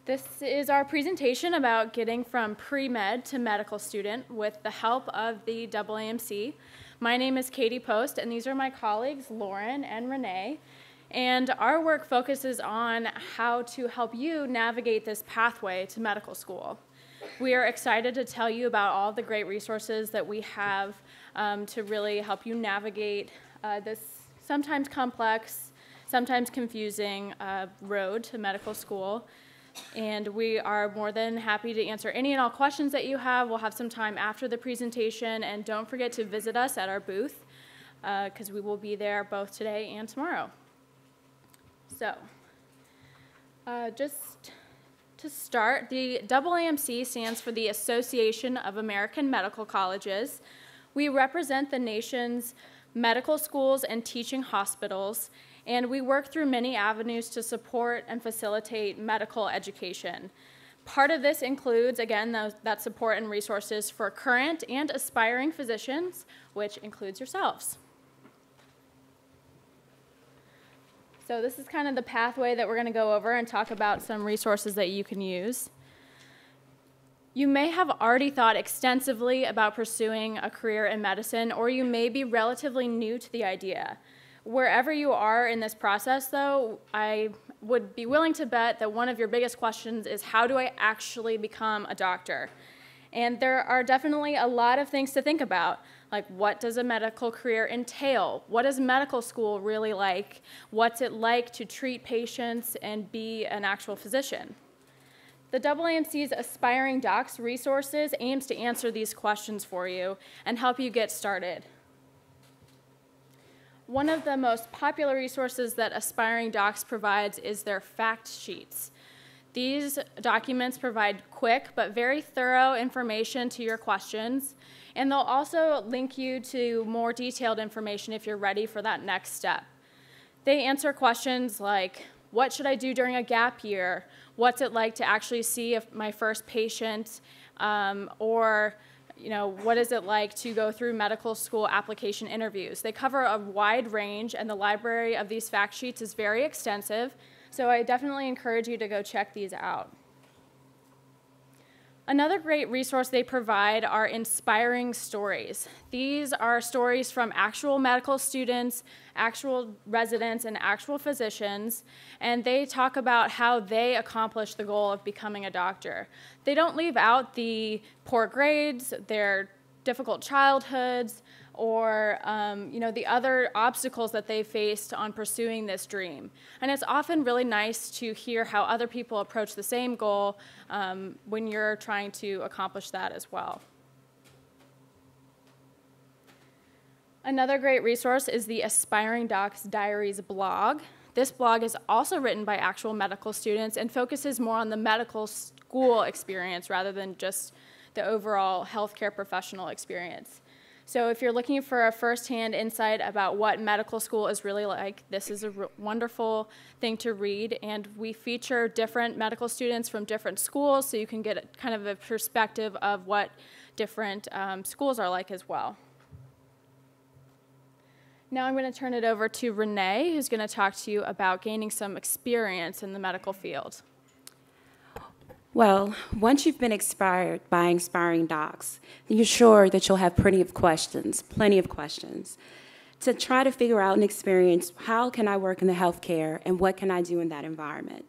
This is our presentation about getting from pre-med to medical student with the help of the AAMC. My name is Katie Post, and these are my colleagues, Lauren and Rennee. And our work focuses on how to help you navigate this pathway to medical school. We are excited to tell you about all the great resources that we have to really help you navigate this sometimes complex, sometimes confusing road to medical school. And we are more than happy to answer any and all questions that you have. We'll have some time after the presentation, and don't forget to visit us at our booth because we will be there both today and tomorrow. So, just to start, the AAMC stands for the Association of American Medical Colleges. We represent the nation's medical schools and teaching hospitals, and we work through many avenues to support and facilitate medical education. Part of this includes, again, that support and resources for current and aspiring physicians, which includes yourselves. So this is kind of the pathway that we're going to go over and talk about some resources that you can use. You may have already thought extensively about pursuing a career in medicine, or you may be relatively new to the idea. Wherever you are in this process, though, I would be willing to bet that one of your biggest questions is, how do I actually become a doctor? And there are definitely a lot of things to think about, like what does a medical career entail? What is medical school really like? What's it like to treat patients and be an actual physician? The AAMC's Aspiring Docs resources aims to answer these questions for you and help you get started. One of the most popular resources that Aspiring Docs provides is their fact sheets. These documents provide quick but very thorough information to your questions, and they'll also link you to more detailed information if you're ready for that next step. They answer questions like, what should I do during a gap year? What's it like to actually see my first patient? Or what is it like to go through medical school application interviews? They cover a wide range, and the library of these fact sheets is very extensive, so I definitely encourage you to go check these out. Another great resource they provide are inspiring stories. These are stories from actual medical students, actual residents, and actual physicians, and they talk about how they accomplished the goal of becoming a doctor. They don't leave out the poor grades, their difficult childhoods, or the other obstacles that they faced on pursuing this dream. And it's often really nice to hear how other people approach the same goal when you're trying to accomplish that as well. Another great resource is the Aspiring Docs Diaries blog. This blog is also written by actual medical students and focuses more on the medical school experience rather than just the overall healthcare professional experience. So if you're looking for a firsthand insight about what medical school is really like, this is a wonderful thing to read, and we feature different medical students from different schools so you can get kind of a perspective of what different schools are like as well. Now I'm going to turn it over to Rennee, who's going to talk to you about gaining some experience in the medical field. Well, once you've been inspired by Inspiring Docs, you're sure that you'll have plenty of questions to try to figure out and experience how can I work in the healthcare and what can I do in that environment.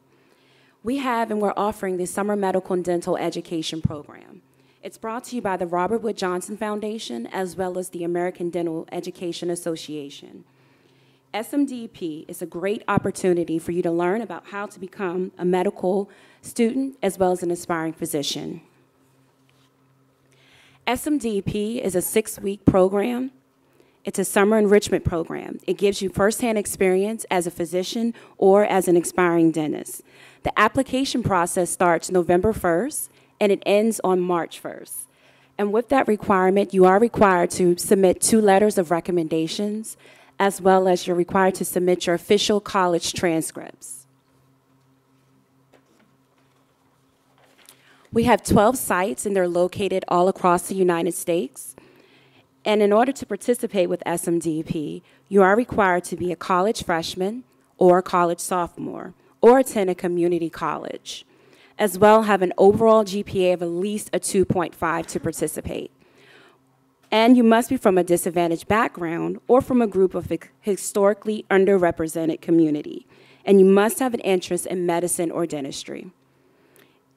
We have and we're offering the Summer Medical and Dental Education Program. It's brought to you by the Robert Wood Johnson Foundation as well as the American Dental Education Association. SMDP is a great opportunity for you to learn about how to become a medical student as well as an aspiring physician. SMDP is a 6-week program. It's a summer enrichment program. It gives you firsthand experience as a physician or as an aspiring dentist. The application process starts November 1st and it ends on March 1st. And with that requirement, you are required to submit 2 letters of recommendations, as well as you're required to submit your official college transcripts. We have 12 sites, and they're located all across the United States. And in order to participate with SMDP, you are required to be a college freshman or a college sophomore, or attend a community college. as well have an overall GPA of at least a 2.5 to participate. And you must be from a disadvantaged background or from a group of historically underrepresented community. And you must have an interest in medicine or dentistry.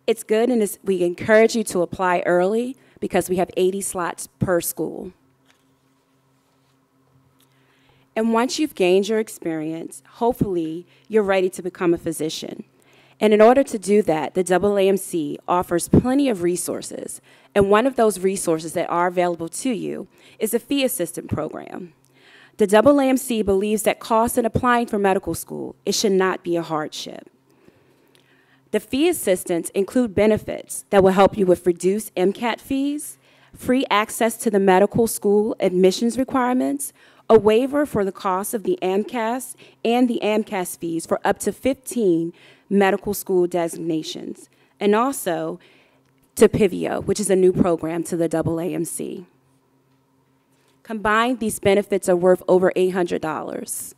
It's good, and we encourage you to apply early because we have 80 slots per school. And once you've gained your experience, hopefully you're ready to become a physician. And in order to do that, the AAMC offers plenty of resources. And one of those resources that are available to you is a fee assistance program. The AAMC believes that costs in applying for medical school, it should not be a hardship. The fee assistance include benefits that will help you with reduced MCAT fees, free access to the medical school admissions requirements, a waiver for the cost of the AMCAS and the AMCAS fees for up to 15 medical school designations, and also to Pivio, which is a new program to the AAMC. Combined, these benefits are worth over $800.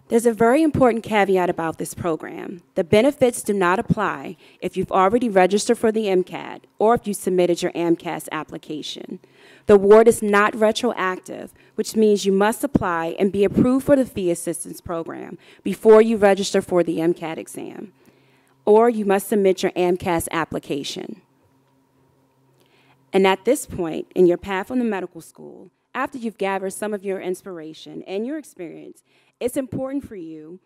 There's a very important caveat about this program. The benefits do not apply if you've already registered for the MCAT or if you submitted your AMCAS application. The award is not retroactive, which means you must apply and be approved for the fee assistance program before you register for the MCAT exam, or you must submit your AMCAS application. And at this point in your path on the medical school, after you've gathered some of your inspiration and your experience, it's important for you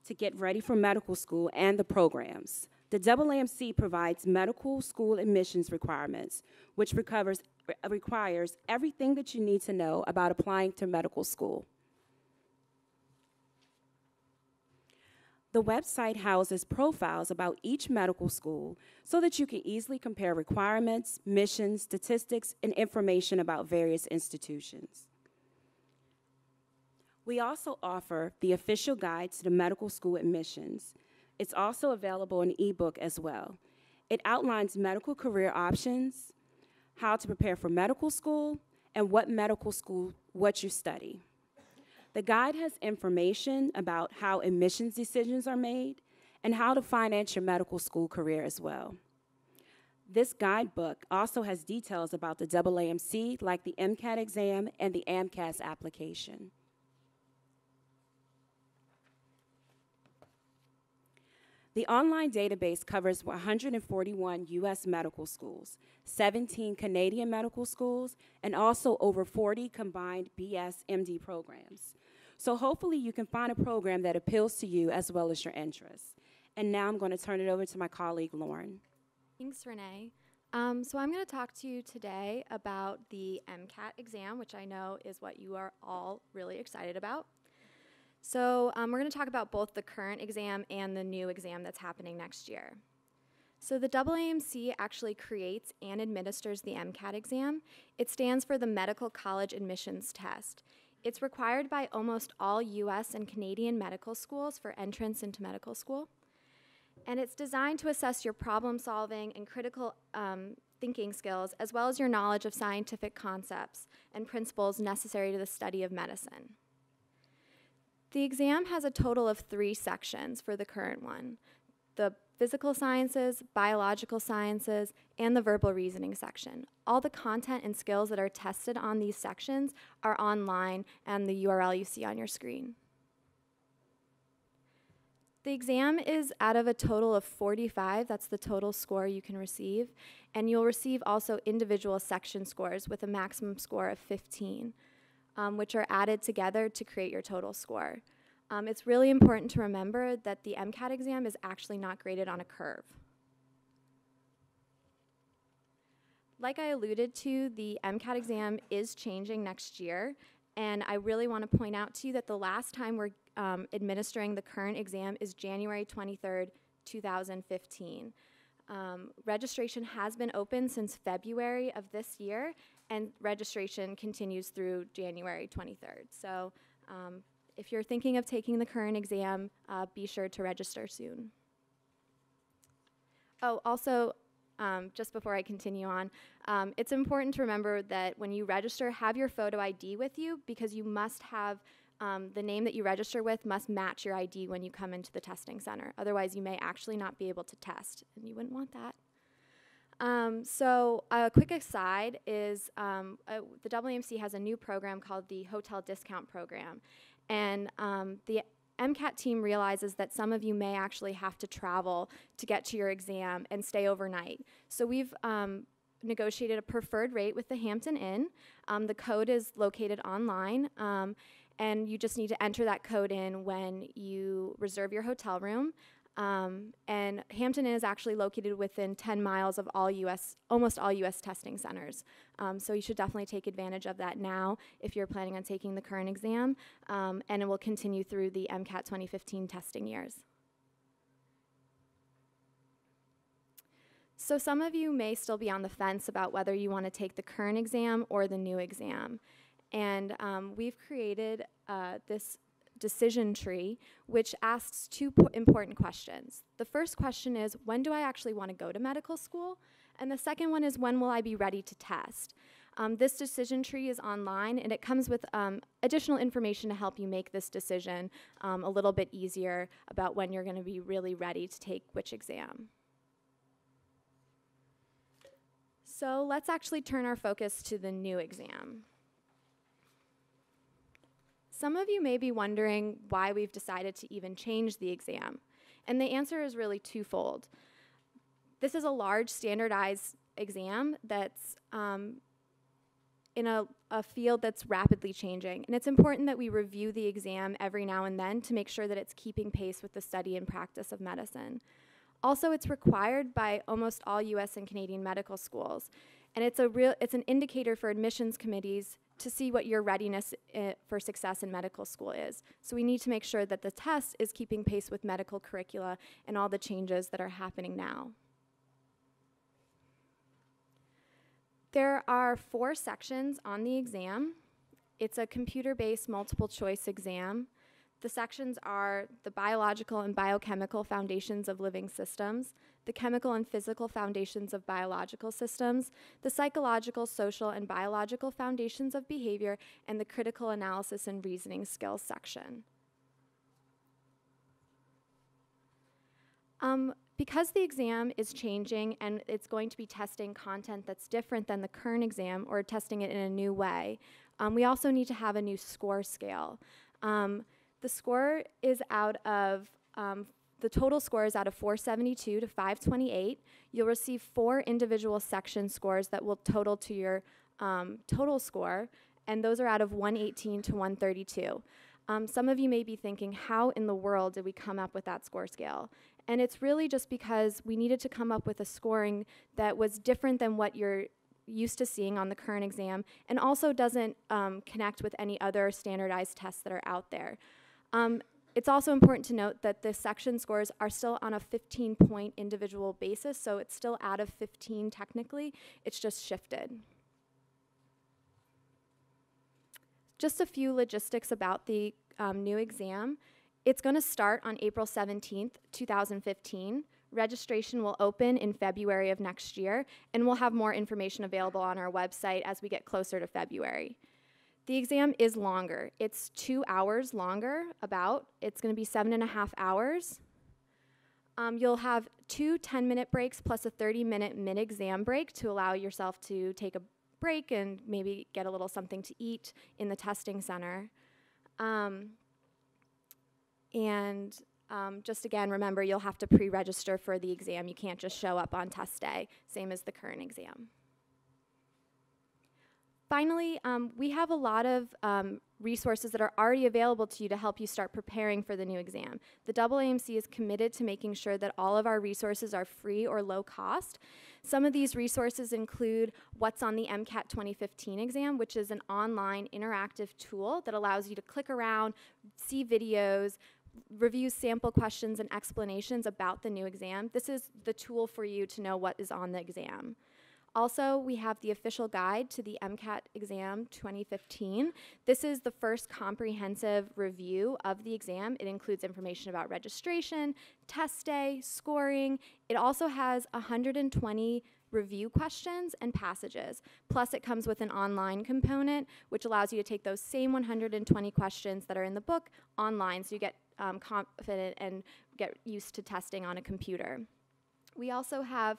to get ready for medical school and the programs. The AAMC provides medical school admissions requirements, which requires everything that you need to know about applying to medical school. The website houses profiles about each medical school so that you can easily compare requirements, missions, statistics, and information about various institutions. We also offer the official guide to the medical school admissions. It's also available in ebook as well. It outlines medical career options, how to prepare for medical school, and what you study. The guide has information about how admissions decisions are made and how to finance your medical school career as well. This guidebook also has details about the AAMC, like the MCAT exam and the AMCAS application. The online database covers 141 U.S. medical schools, 17 Canadian medical schools, and also over 40 combined BS MD programs. So hopefully you can find a program that appeals to you as well as your interests. And now I'm going to turn it over to my colleague, Lauren. Thanks, Rennee. So I'm going to talk to you today about the MCAT exam, which I know is what you are all really excited about. So we're going to talk about both the current exam and the new exam that's happening next year. So the AAMC actually creates and administers the MCAT exam. It stands for the Medical College Admissions Test. It's required by almost all U.S. and Canadian medical schools for entrance into medical school. And it's designed to assess your problem solving and critical thinking skills, as well as your knowledge of scientific concepts and principles necessary to the study of medicine. The exam has a total of 3 sections for the current one: the physical sciences, biological sciences, and the verbal reasoning section. All the content and skills that are tested on these sections are online, and the URL you see on your screen. The exam is out of a total of 45, that's the total score you can receive, and you'll receive also individual section scores with a maximum score of 15. Which are added together to create your total score. It's really important to remember that the MCAT exam is actually not graded on a curve. Like I alluded to, the MCAT exam is changing next year, and I really want to point out to you that the last time we're administering the current exam is January 23rd, 2015. Registration has been open since February of this year, and registration continues through January 23rd. So if you're thinking of taking the current exam, be sure to register soon. Oh, also, just before I continue on, it's important to remember that when you register, have your photo ID with you, because you must have the name that you register with must match your ID when you come into the testing center. Otherwise, you may actually not be able to test, and you wouldn't want that. So a quick aside is the AAMC has a new program called the Hotel Discount Program. And the MCAT team realizes that some of you may actually have to travel to get to your exam and stay overnight. So we've negotiated a preferred rate with the Hampton Inn. The code is located online, and you just need to enter that code in when you reserve your hotel room. And Hampton Inn is actually located within 10 miles of almost all US testing centers. So you should definitely take advantage of that now if you're planning on taking the current exam, and it will continue through the MCAT 2015 testing years. So some of you may still be on the fence about whether you want to take the current exam or the new exam. And we've created this decision tree, which asks two important questions. The first question is, when do I actually want to go to medical school? And the second one is, when will I be ready to test? This decision tree is online, and it comes with additional information to help you make this decision a little bit easier about when you're going to be really ready to take which exam. So let's actually turn our focus to the new exam. Some of you may be wondering why we've decided to even change the exam, and the answer is really twofold. This is a large standardized exam that's in a field that's rapidly changing, and it's important that we review the exam every now and then to make sure that it's keeping pace with the study and practice of medicine. Also, it's required by almost all US and Canadian medical schools, and it's an indicator for admissions committees to see what your readiness for success in medical school is. So we need to make sure that the test is keeping pace with medical curricula and all the changes that are happening now. There are 4 sections on the exam. It's a computer-based multiple choice exam. The sections are the biological and biochemical foundations of living systems, the chemical and physical foundations of biological systems, the psychological, social, and biological foundations of behavior, and the critical analysis and reasoning skills section. Because the exam is changing and it's going to be testing content that's different than the current exam or testing it in a new way, we also need to have a new score scale. The score is out of, the total score is out of 472 to 528. You'll receive 4 individual section scores that will total to your total score, and those are out of 118 to 132. Some of you may be thinking, how in the world did we come up with that score scale? And it's really just because we needed to come up with a scoring that was different than what you're used to seeing on the current exam, and also doesn't connect with any other standardized tests that are out there. It's also important to note that the section scores are still on a 15-point individual basis, so it's still out of 15 technically, it's just shifted. Just a few logistics about the new exam. It's going to start on April 17th, 2015. Registration will open in February of next year, and we'll have more information available on our website as we get closer to February. The exam is longer. It's 2 hours longer, about. It's going to be 7.5 hours. You'll have 2 10-minute breaks plus a 30-minute mid-exam break to allow yourself to take a break and maybe get a little something to eat in the testing center. Just again, remember, you'll have to pre-register for the exam. You can't just show up on test day, same as the current exam. Finally, we have a lot of resources that are already available to you to help you start preparing for the new exam. The AAMC is committed to making sure that all of our resources are free or low cost. Some of these resources include What's on the MCAT 2015 exam, which is an online interactive tool that allows you to click around, see videos, review sample questions and explanations about the new exam. This is the tool for you to know what is on the exam. Also, we have the official guide to the MCAT exam 2015. This is the first comprehensive review of the exam. It includes information about registration, test day, scoring. It also has 120 review questions, and passages. Plus, it comes with an online component, which allows you to take those same 120 questions that are in the book online, so you get confident and get used to testing on a computer. We also have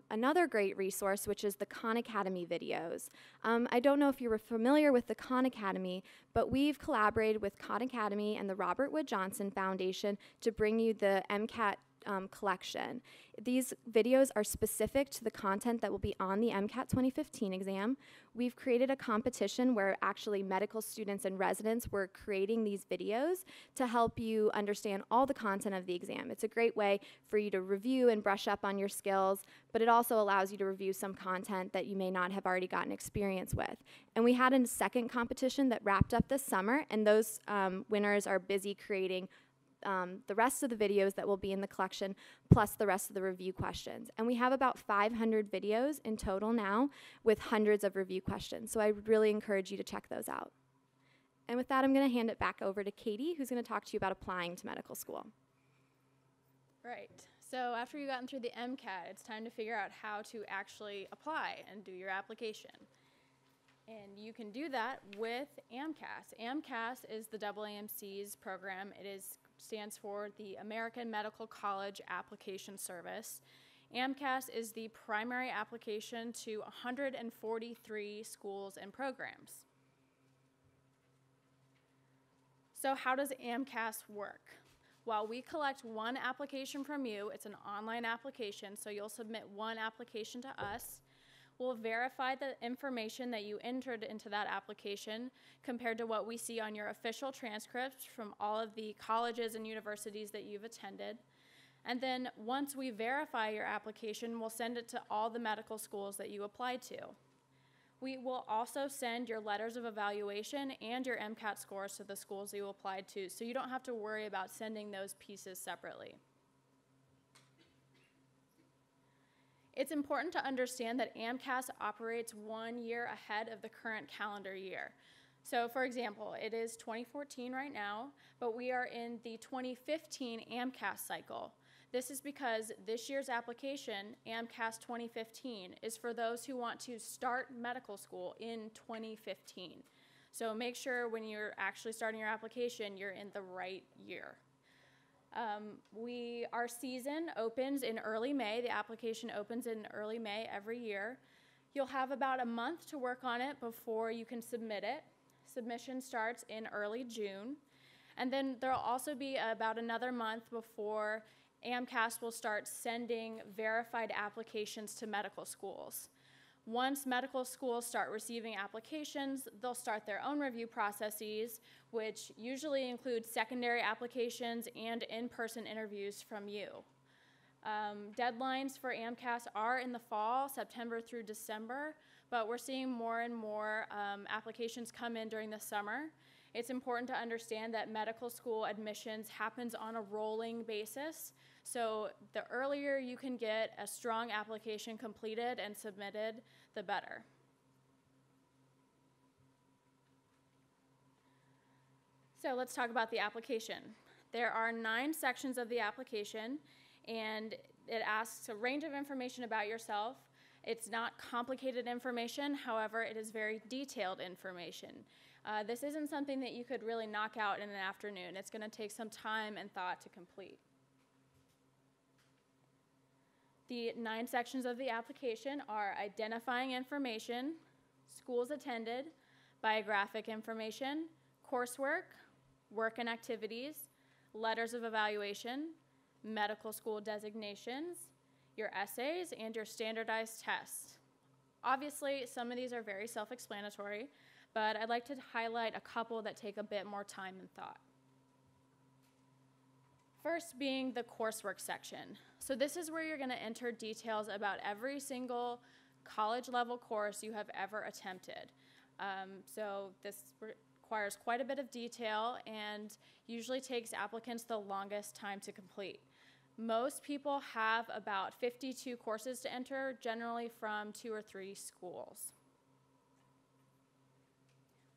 another great resource, which is the Khan Academy videos. I don't know if you were familiar with the Khan Academy, but we've collaborated with Khan Academy and the Robert Wood Johnson Foundation to bring you the MCAT collection. These videos are specific to the content that will be on the MCAT 2015 exam. We've created a competition where actually medical students and residents were creating these videos to help you understand all the content of the exam. It's a great way for you to review and brush up on your skills, but it also allows you to review some content that you may not have already gotten experience with. And we had a second competition that wrapped up this summer, and those winners are busy creating the rest of the videos that will be in the collection, plus the rest of the review questions. And we have about 500 videos in total now with hundreds of review questions. So I would really encourage you to check those out. And with that, I'm going to hand it back over to Katie, who's going to talk to you about applying to medical school. Right. So after you've gotten through the MCAT, it's time to figure out how to actually apply and do your application. And you can do that with AMCAS. AMCAS is the AAMC's program. It stands for the American Medical College Application Service. AMCAS is the primary application to 143 schools and programs. So how does AMCAS work? Well, we collect one application from you. It's an online application, so you'll submit one application to us. We'll verify the information that you entered into that application compared to what we see on your official transcripts from all of the colleges and universities that you've attended. And then once we verify your application, we'll send it to all the medical schools that you applied to. We will also send your letters of evaluation and your MCAT scores to the schools you applied to, so you don't have to worry about sending those pieces separately. It's important to understand that AMCAS operates 1 year ahead of the current calendar year. So for example, it is 2014 right now, but we are in the 2015 AMCAS cycle. This is because this year's application, AMCAS 2015, is for those who want to start medical school in 2015. So make sure when you're actually starting your application, you're in the right year. Our season opens in early May. The application opens in early May every year. You'll have about a month to work on it before you can submit it. Submission starts in early June. And then there'll also be about another month before AMCAS will start sending verified applications to medical schools. Once medical schools start receiving applications, they'll start their own review processes, which usually include secondary applications and in-person interviews from you. Deadlines for AMCAS are in the fall, September through December, but we're seeing more and more applications come in during the summer. It's important to understand that medical school admissions happens on a rolling basis, so the earlier you can get a strong application completed and submitted, the better. So let's talk about the application. There are 9 sections of the application, and it asks a range of information about yourself. It's not complicated information, however, it is very detailed information. This isn't something that you could really knock out in an afternoon. It's going to take some time and thought to complete. The 9 sections of the application are identifying information, schools attended, biographic information, coursework, work and activities, letters of evaluation, medical school designations, your essays, and your standardized tests. Obviously, some of these are very self-explanatory, but I'd like to highlight a couple that take a bit more time and thought. First being the coursework section. So this is where you're going to enter details about every single college level course you have ever attempted. So this requires quite a bit of detail and usually takes applicants the longest time to complete. Most people have about 52 courses to enter, generally from 2 or 3 schools.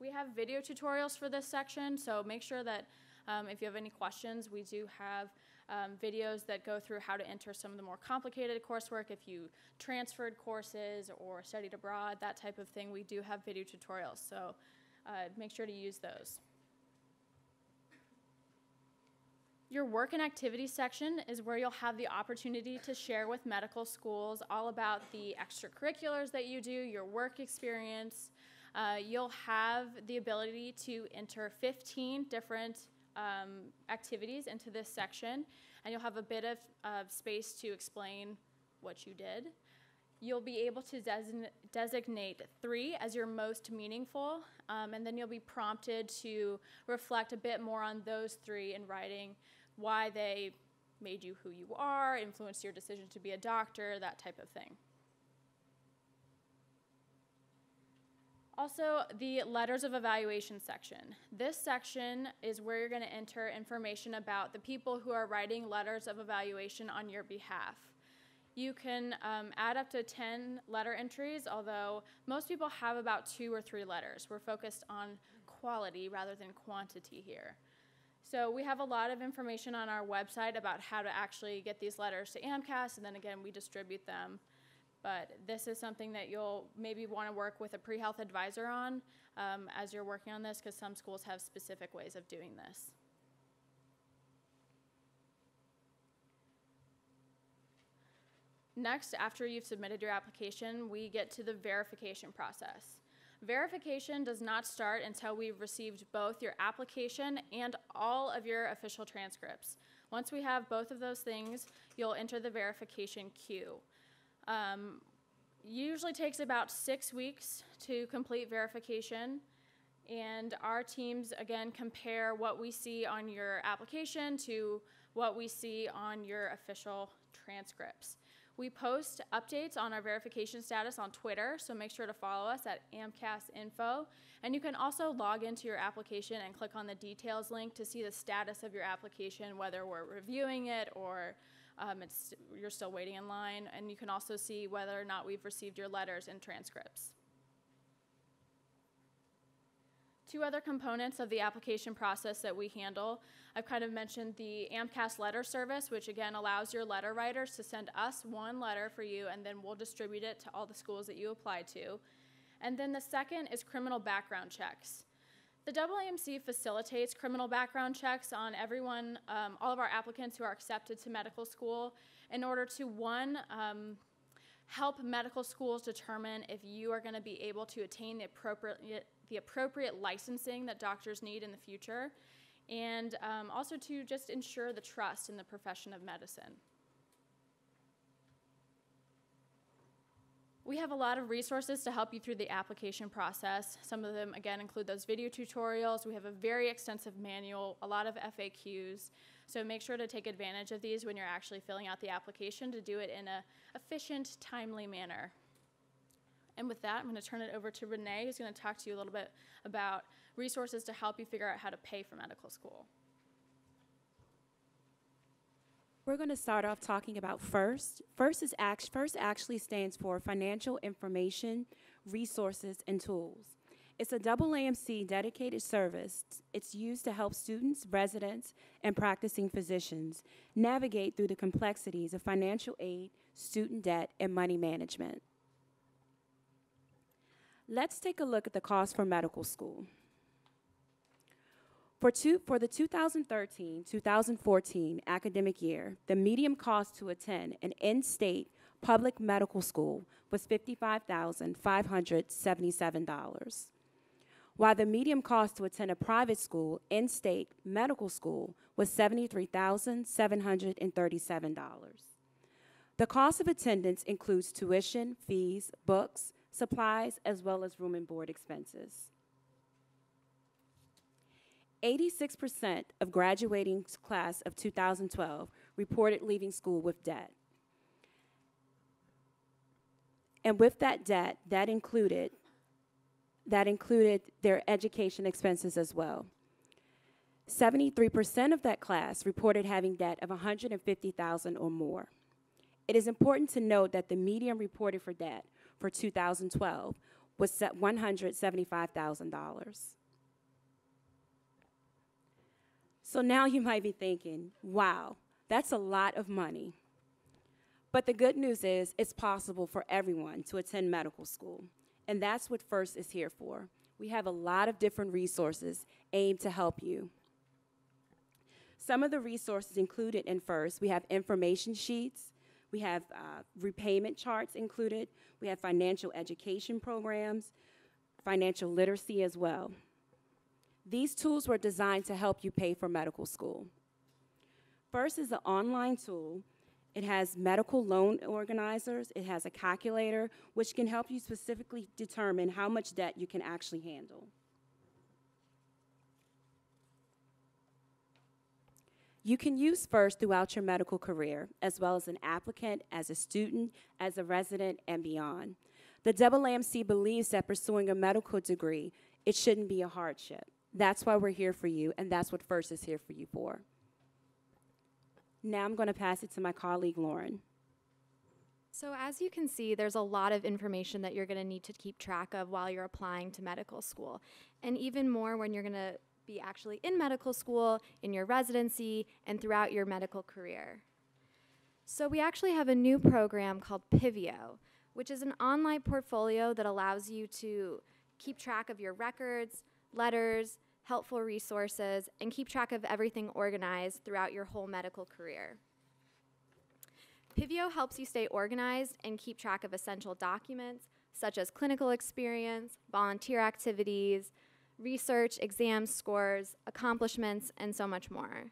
We have video tutorials for this section, so make sure that if you have any questions, we do have videos that go through how to enter some of the more complicated coursework if you transferred courses or studied abroad, that type of thing. We do have video tutorials, so make sure to use those. Your work and activities section is where you'll have the opportunity to share with medical schools all about the extracurriculars that you do, your work experience. You'll have the ability to enter 15 different activities into this section, and you'll have a bit of space to explain what you did. You'll be able to designate 3 as your most meaningful, and then you'll be prompted to reflect a bit more on those 3 in writing, why they made you who you are, influenced your decision to be a doctor, that type of thing. Also, the letters of evaluation section. This section is where you're going to enter information about the people who are writing letters of evaluation on your behalf. You can add up to 10 letter entries, although most people have about 2 or 3 letters. We're focused on quality rather than quantity here. So we have a lot of information on our website about how to actually get these letters to AMCAS, and then again, we distribute them. But this is something that you'll maybe want to work with a pre-health advisor on as you're working on this, because some schools have specific ways of doing this. Next, after you've submitted your application, we get to the verification process. Verification does not start until we've received both your application and all of your official transcripts. Once we have both of those things, you'll enter the verification queue. Usually takes about 6 weeks to complete verification, and our teams, again, compare what we see on your application to what we see on your official transcripts. We post updates on our verification status on Twitter, so make sure to follow us at AMCAS Info. And you can also log into your application and click on the details link to see the status of your application, whether we're reviewing it or you're still waiting in line. And you can also see whether or not we've received your letters and transcripts. 2 other components of the application process that we handle. I've kind of mentioned the AMCAS letter service, which again allows your letter writers to send us 1 letter for you, and then we'll distribute it to all the schools that you apply to. And then the second is criminal background checks. The AAMC facilitates criminal background checks on everyone, all of our applicants who are accepted to medical school, in order to, 1, help medical schools determine if you are going to be able to attain the appropriate licensing that doctors need in the future, and also to just ensure the trust in the profession of medicine. We have a lot of resources to help you through the application process. Some of them, again, include those video tutorials. We have a very extensive manual, a lot of FAQs. So make sure to take advantage of these when you're actually filling out the application to do it in an efficient, timely manner. And with that, I'm going to turn it over to Rennee, who's going to talk to you a little bit about resources to help you figure out how to pay for medical school. We're going to start off talking about FIRST. FIRST actually stands for Financial Information, Resources, and Tools. It's a AAMC dedicated service. It's used to help students, residents, and practicing physicians navigate through the complexities of financial aid, student debt, and money management. Let's take a look at the cost for medical school. For the 2013-2014 academic year, the median cost to attend an in-state public medical school was $55,577, while the median cost to attend a private school, in-state medical school, was $73,737. The cost of attendance includes tuition, fees, books, supplies, as well as room and board expenses. 86% of graduating class of 2012 reported leaving school with debt. And with that debt, that included their education expenses as well. 73% of that class reported having debt of $150,000 or more. It is important to note that the median reported for debt for 2012 was $175,000. So now you might be thinking, wow, That's a lot of money. But the good news is it's possible for everyone to attend medical school, and that's what FIRST is here for. We have a lot of different resources aimed to help you. Some of the resources included in FIRST, we have information sheets, we have repayment charts included, we have financial education programs, financial literacy as well. These tools were designed to help you pay for medical school. FIRST is an online tool. It has medical loan organizers. It has a calculator, which can help you specifically determine how much debt you can actually handle. You can use FIRST throughout your medical career, as well as an applicant, as a student, as a resident, and beyond. The AAMC believes that pursuing a medical degree, it shouldn't be a hardship. That's why we're here for you, and that's what FIRST is here for you for. Now I'm going to pass it to my colleague, Lauren. So as you can see, there's a lot of information that you're going to need to keep track of while you're applying to medical school, and even more when you're going to be actually in medical school, in your residency, and throughout your medical career. So we actually have a new program called Pivio, which is an online portfolio that allows you to keep track of your records, letters, helpful resources, and keep track of everything organized throughout your whole medical career. Pivio helps you stay organized and keep track of essential documents, such as clinical experience, volunteer activities, research, exam scores, accomplishments, and so much more.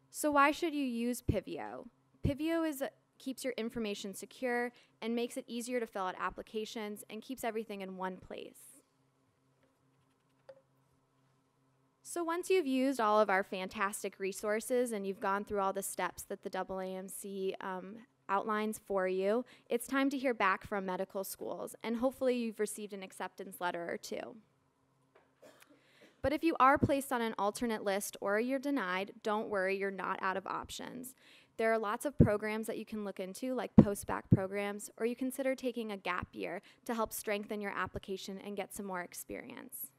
So why should you use Pivio? Pivio keeps your information secure and makes it easier to fill out applications and keeps everything in one place. So once you've used all of our fantastic resources and you've gone through all the steps that the AAMC outlines for you, it's time to hear back from medical schools, and hopefully you've received an acceptance letter or two. But if you are placed on an alternate list or you're denied, don't worry, you're not out of options. There are lots of programs that you can look into, like post-bac programs, or you consider taking a gap year to help strengthen your application and get some more experience.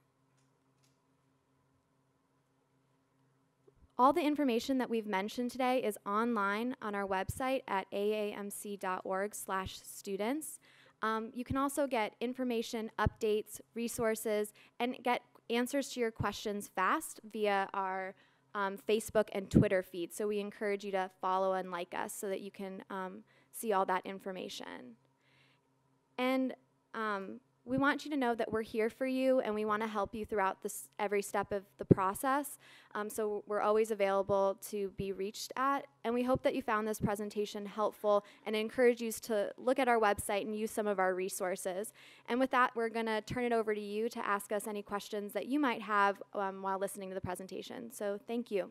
All the information that we've mentioned today is online on our website at aamc.org/students. You can also get information, updates, resources, and get answers to your questions fast via our Facebook and Twitter feed. So we encourage you to follow and like us so that you can see all that information. And we want you to know that we're here for you, and we want to help you throughout every step of the process. So we're always available to be reached at, and we hope that you found this presentation helpful and encourage you to look at our website and use some of our resources. And with that, we're going to turn it over to you to ask us any questions that you might have while listening to the presentation. So thank you.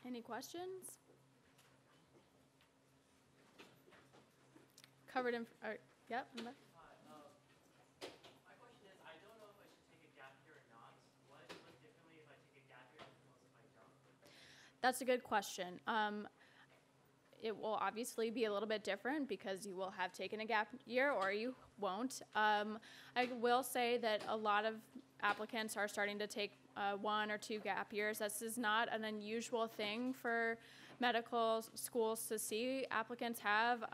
Any questions? Covered in, yep. My question is, I don't know if I should take a gap year or not. What differently if I take a gap year as opposed if I don't? That's a good question. It will obviously be a little bit different because you will have taken a gap year or you won't. I will say that a lot of applicants are starting to take 1 or 2 gap years. This is not an unusual thing for medical schools to see applicants have,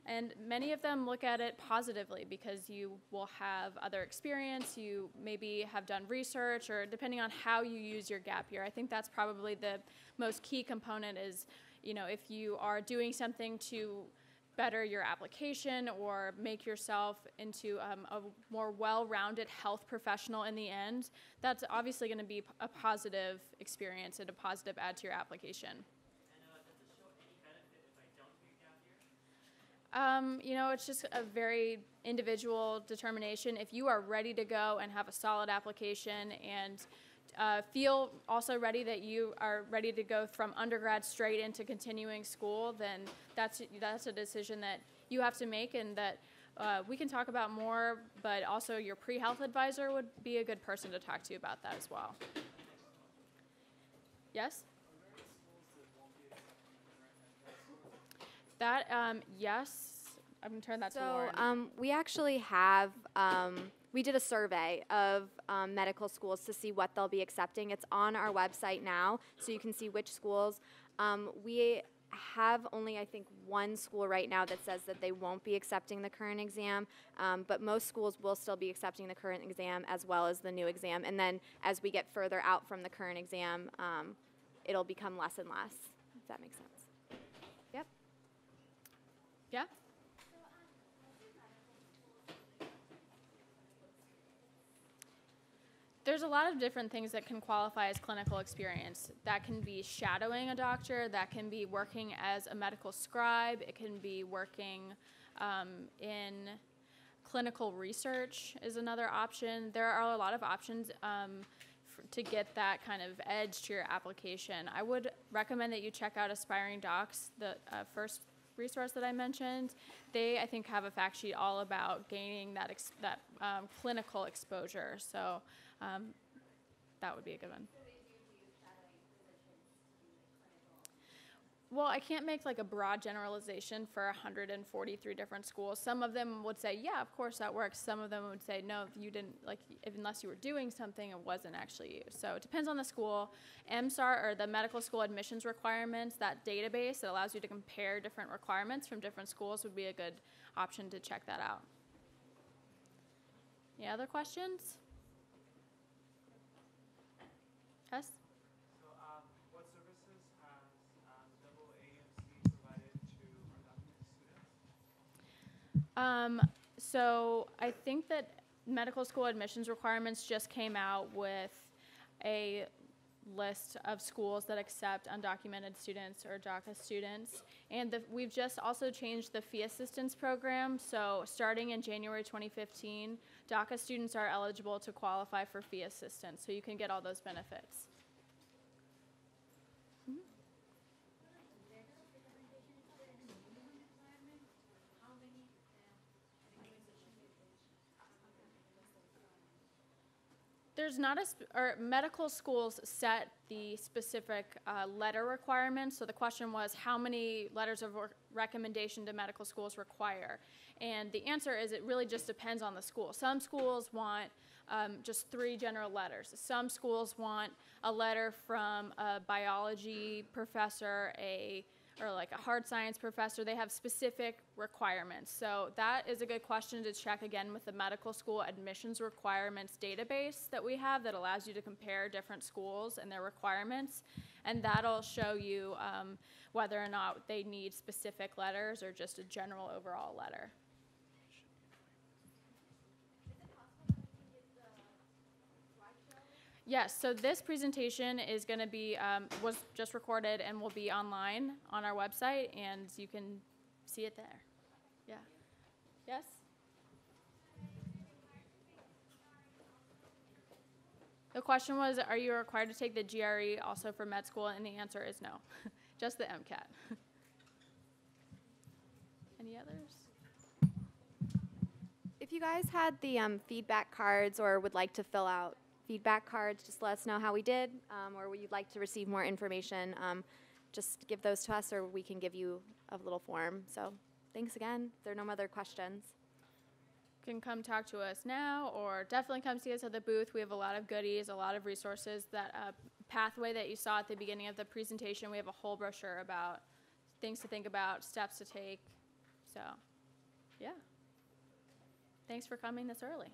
and many of them look at it positively because you will have other experience, you maybe have done research, or depending on how you use your gap year. I think that's probably the most key component is, if you are doing something to better your application or make yourself into a more well-rounded health professional in the end, that's obviously going to be a positive experience and a positive add to your application. And does it show any benefit if I don't take a gap year? It's just a very individual determination. If you are ready to go and have a solid application and feel also ready that you are ready to go from undergrad straight into continuing school, then that's a decision that you have to make, and that we can talk about more, but also your pre-health advisor would be a good person to talk to about that as well. Yes? That, yes. I'm going to turn that to So Lauren. we actually have, we did a survey of medical schools to see what they'll be accepting. It's on our website now, so you can see which schools. We have only, I think, one school right now that says that they won't be accepting the current exam, but most schools will still be accepting the current exam as well as the new exam. And then as we get further out from the current exam, it'll become less and less, if that makes sense. Yep. Yeah? There's a lot of different things that can qualify as clinical experience. That can be shadowing a doctor, that can be working as a medical scribe, it can be working in clinical research is another option. There are a lot of options to get that kind of edge to your application. I would recommend that you check out Aspiring Docs, the first resource that I mentioned. They, I think, have a fact sheet all about gaining that clinical exposure. So that would be a good one. Well, I can't make like a broad generalization for 143 different schools. Some of them would say, yeah, of course that works. Some of them would say, no, you didn't, like, unless you were doing something, it wasn't actually you. So it depends on the school. MSAR, or the medical school admissions requirements, that database that allows you to compare different requirements from different schools would be a good option to check that out. Any other questions? Yes? So, what services has AAMC provided to undocumented students? So I think that medical school admissions requirements just came out with a list of schools that accept undocumented students or DACA students. And we've just also changed the fee assistance program. So starting in January 2015, DACA students are eligible to qualify for fee assistance. So you can get all those benefits. There's not or medical schools set the specific letter requirements. So the question was, how many letters of recommendation do medical schools require? And the answer is it really just depends on the school. Some schools want just 3 general letters. Some schools want a letter from a biology professor, or like a hard science professor. They have specific requirements. So that is a good question to check again with the medical school admissions requirements database that we have that allows you to compare different schools and their requirements. And that'll show you whether or not they need specific letters or just a general overall letter. Yes, so this presentation is going to be, was just recorded and will be online on our website, and you can see it there. Yeah. Yes? The question was, are you required to take the GRE also for med school? And the answer is no, just the MCAT. Any others? If you guys had the feedback cards or would like to fill out feedback cards, just let us know how we did, or you'd like to receive more information, just give those to us or we can give you a little form. So thanks again. If there are no other questions. You can come talk to us now, or definitely come see us at the booth. We have a lot of goodies, a lot of resources. That pathway that you saw at the beginning of the presentation, we have a whole brochure about things to think about, steps to take. So, yeah. Thanks for coming this early.